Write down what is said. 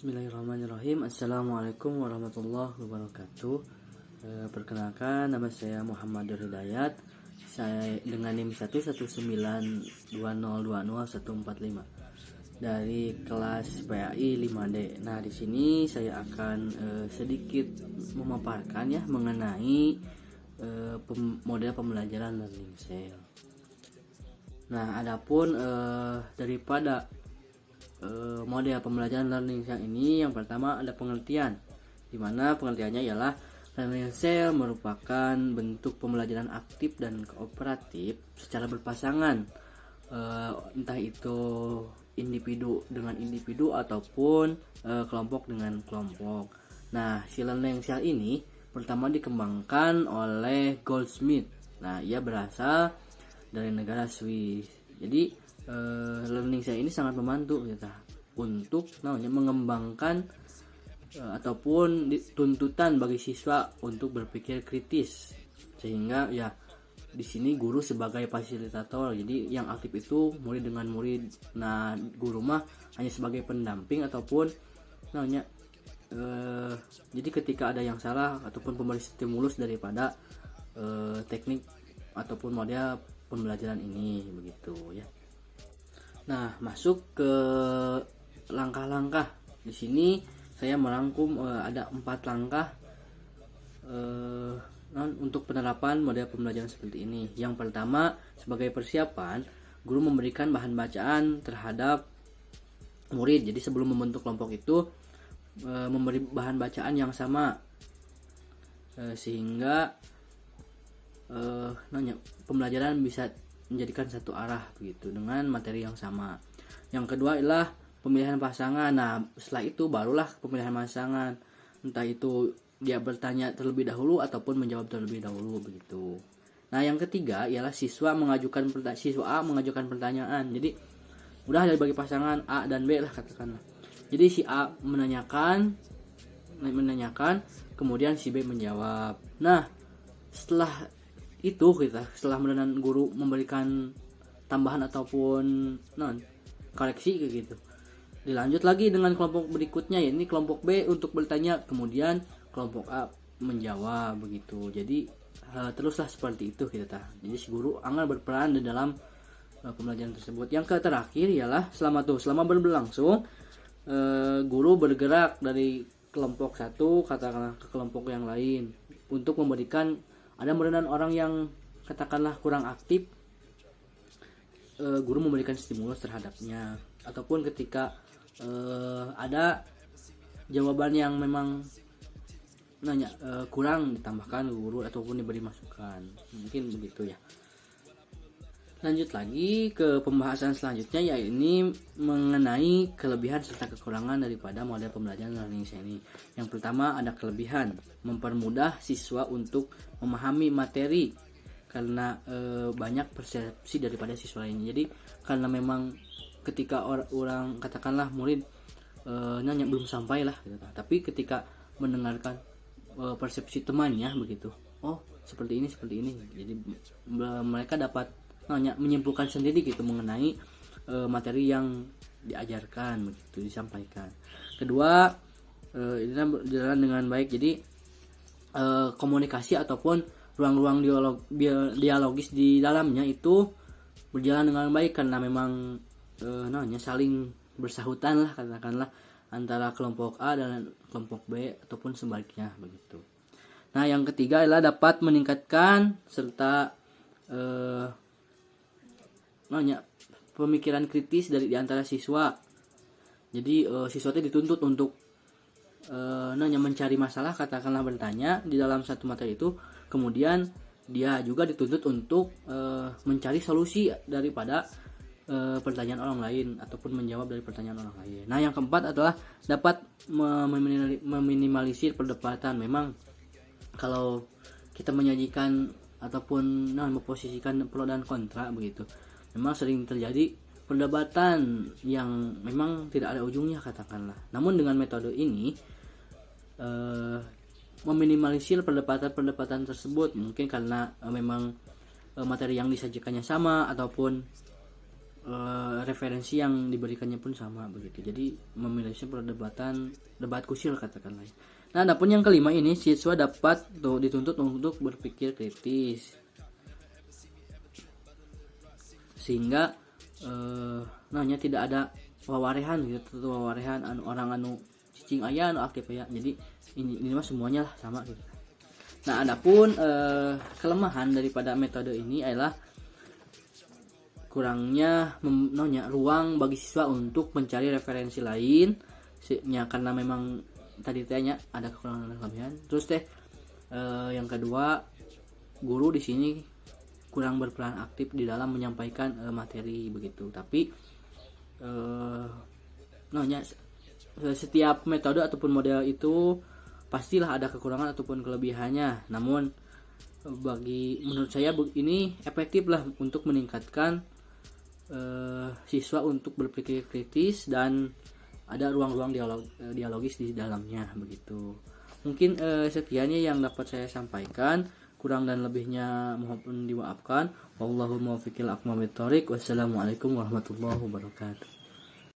Bismillahirrahmanirrahim. Assalamualaikum warahmatullahi wabarakatuh. Perkenalkan, nama saya Muhammad Hidayat. Saya dengan NIM 11920200145 dari kelas PAI 5D. Nah, di sini saya akan sedikit memaparkan ya mengenai model pembelajaran learning cell. Nah, adapun daripada model pembelajaran learning cell ini, yang pertama ada pengertian, di mana pengertiannya ialah learning cell merupakan bentuk pembelajaran aktif dan kooperatif secara berpasangan, entah itu individu dengan individu ataupun kelompok dengan kelompok. Nah, si learning cell ini pertama dikembangkan oleh Goldsmith. Nah, ia berasal dari negara Swiss. Jadi learning cell ini sangat membantu kita untuk mengembangkan ataupun tuntutan bagi siswa untuk berpikir kritis, sehingga ya di sini guru sebagai fasilitator. Jadi yang aktif itu murid dengan murid. Nah, guru mah hanya sebagai pendamping ataupun jadi ketika ada yang salah ataupun pemberi stimulus daripada teknik ataupun model pembelajaran ini, begitu ya. Nah, masuk ke langkah-langkah. Di sini saya merangkum ada 4 langkah untuk penerapan model pembelajaran seperti ini. Yang pertama, sebagai persiapan, guru memberikan bahan bacaan terhadap murid. Jadi sebelum membentuk kelompok itu memberi bahan bacaan yang sama, sehingga pembelajaran bisa menjadikan satu arah begitu dengan materi yang sama. Yang kedua adalah pemilihan pasangan. Nah, setelah itu barulah pemilihan pasangan, entah itu dia bertanya terlebih dahulu ataupun menjawab terlebih dahulu begitu. Nah, yang ketiga ialah siswa A mengajukan pertanyaan. Jadi udah dari bagi pasangan A dan B lah katakanlah. Jadi si A menanyakan, kemudian si B menjawab. Nah, setelah guru memberikan tambahan ataupun koreksi kayak gitu, dilanjut lagi dengan kelompok berikutnya, yakni kelompok B untuk bertanya, kemudian kelompok A menjawab begitu. Jadi teruslah seperti itu kita. Jadi si guru akan berperan di dalam pembelajaran tersebut. Yang terakhir ialah selama berlangsung, guru bergerak dari kelompok satu katakanlah ke kelompok yang lain untuk memberikan ada merenang orang yang katakanlah kurang aktif, guru memberikan stimulus terhadapnya, ataupun ketika ada jawaban yang memang kurang, ditambahkan guru ataupun diberi masukan, mungkin begitu ya. Lanjut lagi ke pembahasan selanjutnya, yaitu mengenai kelebihan serta kekurangan daripada model pembelajaran learning cell ini. Yang pertama ada kelebihan, mempermudah siswa untuk memahami materi karena banyak persepsi daripada siswa lainnya. Jadi karena memang ketika orang katakanlah murid belum sampai lah gitu, tapi ketika mendengarkan persepsi temannya begitu, oh seperti ini, jadi mereka dapat menyimpulkan sendiri gitu mengenai materi yang diajarkan begitu, disampaikan. Kedua, ini berjalan dengan baik. Jadi komunikasi ataupun ruang-ruang dialogis di dalamnya itu berjalan dengan baik karena memang saling bersahutan lah katakanlah antara kelompok A dan kelompok B ataupun sebaliknya begitu. Nah, yang ketiga adalah dapat meningkatkan serta pemikiran kritis di antara siswa. Jadi siswa itu dituntut untuk mencari masalah, katakanlah bertanya di dalam satu materi itu, kemudian dia juga dituntut untuk mencari solusi daripada pertanyaan orang lain ataupun menjawab dari pertanyaan orang lain. Nah, yang keempat adalah dapat meminimalisir perdebatan. Memang kalau kita menyajikan ataupun memposisikan pro dan kontra begitu, memang sering terjadi perdebatan yang memang tidak ada ujungnya katakanlah. Namun dengan metode ini meminimalisir perdebatan tersebut, mungkin karena memang materi yang disajikannya sama ataupun referensi yang diberikannya pun sama begitu. Jadi memilihnya debat kusil katakanlah. Nah, adapun yang kelima ini siswa dapat dituntut untuk berpikir kritis sehingga tidak ada wawarehan gitu, wawarehan orang anu cicing aya anu aktif ya. Jadi ini mah semuanya lah sama gitu. Nah, adapun kelemahan daripada metode ini adalah kurangnya ruang bagi siswa untuk mencari referensi lain karena memang tadi tanya ada kekurangan dan kelebihan. Terus yang kedua, guru di sini kurang berperan aktif di dalam menyampaikan materi begitu. Tapi setiap metode ataupun model itu pastilah ada kekurangan ataupun kelebihannya. Namun menurut saya ini efektif lah untuk meningkatkan siswa untuk berpikir kritis dan ada ruang-ruang dialogis di dalamnya begitu. Mungkin sekiannya yang dapat saya sampaikan, kurang dan lebihnya mohon dimaafkan. Wallahul muwaffiq ila aqwamit thoriq. Wassalamualaikum warahmatullahi wabarakatuh.